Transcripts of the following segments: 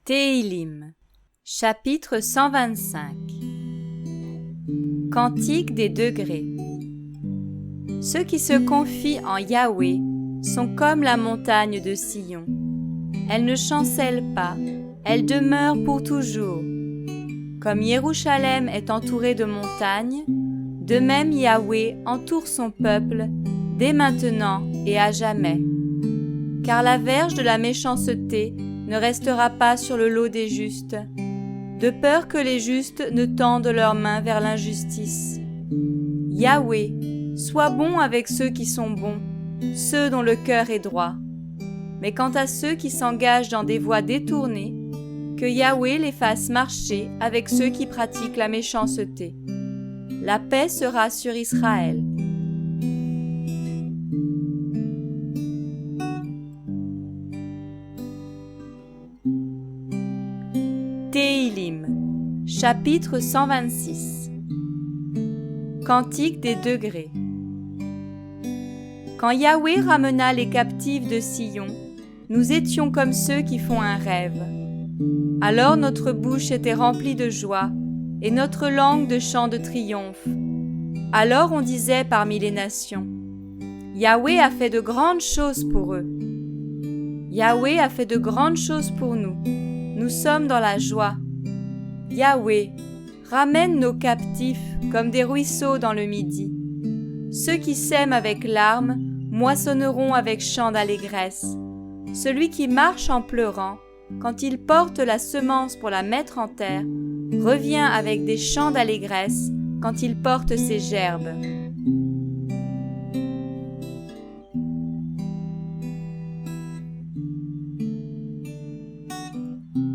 Téhilim, chapitre 125. Cantique des degrés. Ceux qui se confient en Yahweh sont comme la montagne de Sion. Elle ne chancelle pas, elle demeure pour toujours. Comme Jérusalem est entourée de montagnes, de même Yahweh entoure son peuple dès maintenant et à jamais. Car la verge de la méchanceté ne restera pas sur le lot des justes, de peur que les justes ne tendent leurs mains vers l'injustice. Yahweh, sois bon avec ceux qui sont bons, ceux dont le cœur est droit. Mais quant à ceux qui s'engagent dans des voies détournées, que Yahweh les fasse marcher avec ceux qui pratiquent la méchanceté. La paix sera sur Israël. Téhilim, chapitre 126. Cantique des degrés. Quand Yahweh ramena les captifs de Sion, nous étions comme ceux qui font un rêve. Alors notre bouche était remplie de joie et notre langue de chants de triomphe. Alors on disait parmi les nations, Yahweh a fait de grandes choses pour eux. Yahweh a fait de grandes choses pour nous. Nous sommes dans la joie. Yahweh, ramène nos captifs comme des ruisseaux dans le midi. Ceux qui sèment avec larmes moissonneront avec chants d'allégresse. Celui qui marche en pleurant, quand il porte la semence pour la mettre en terre, revient avec des chants d'allégresse quand il porte ses gerbes.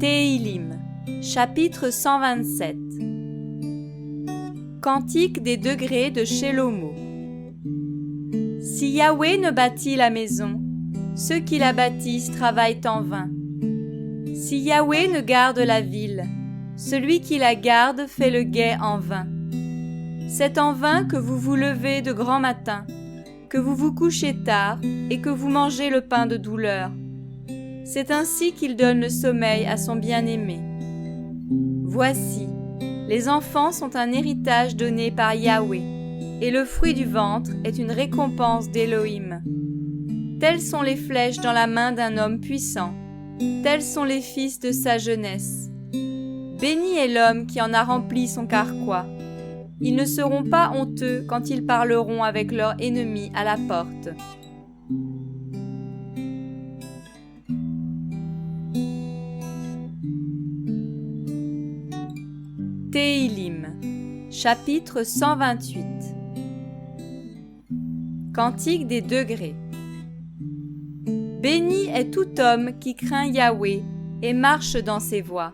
Téhilim, chapitre 127. Cantique des degrés de Shelomo. Si Yahweh ne bâtit la maison, ceux qui la bâtissent travaillent en vain. Si Yahweh ne garde la ville, celui qui la garde fait le guet en vain. C'est en vain que vous vous levez de grand matin, que vous vous couchez tard et que vous mangez le pain de douleur. C'est ainsi qu'il donne le sommeil à son bien-aimé. Voici, les enfants sont un héritage donné par Yahweh, et le fruit du ventre est une récompense d'Élohim. Telles sont les flèches dans la main d'un homme puissant, tels sont les fils de sa jeunesse. Béni est l'homme qui en a rempli son carquois. Ils ne seront pas honteux quand ils parleront avec leurs ennemis à la porte. Téhilim, chapitre 128. Cantique des degrés. Béni est tout homme qui craint Yahweh et marche dans ses voies.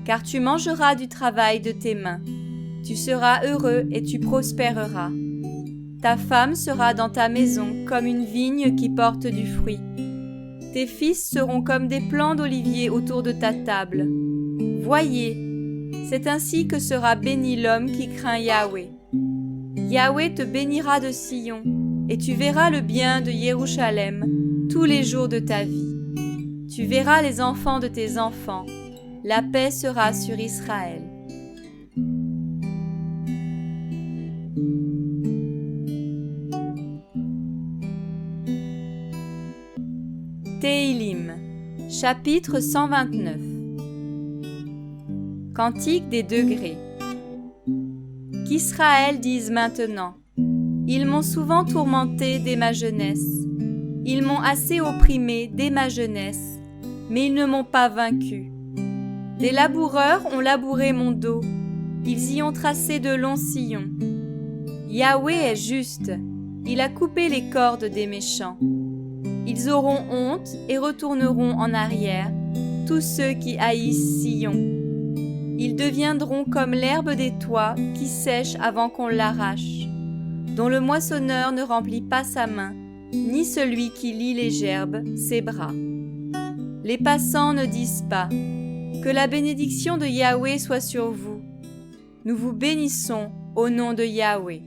Car tu mangeras du travail de tes mains. Tu seras heureux et tu prospéreras. Ta femme sera dans ta maison comme une vigne qui porte du fruit. Tes fils seront comme des plants d'olivier autour de ta table. Voyez, c'est ainsi que sera béni l'homme qui craint Yahweh. Yahweh te bénira de Sion, et tu verras le bien de Jérusalem tous les jours de ta vie. Tu verras les enfants de tes enfants. La paix sera sur Israël. Téhilim, chapitre 129. Cantique des degrés. Qu'Israël dise maintenant, ils m'ont souvent tourmenté dès ma jeunesse. Ils m'ont assez opprimé dès ma jeunesse, mais ils ne m'ont pas vaincu. Des laboureurs ont labouré mon dos, ils y ont tracé de longs sillons. Yahweh est juste, il a coupé les cordes des méchants. Ils auront honte et retourneront en arrière, tous ceux qui haïssent Sion. Ils deviendront comme l'herbe des toits qui sèche avant qu'on l'arrache, dont le moissonneur ne remplit pas sa main, ni celui qui lie les gerbes ses bras. Les passants ne disent pas, que la bénédiction de Yahweh soit sur vous. Nous vous bénissons au nom de Yahweh.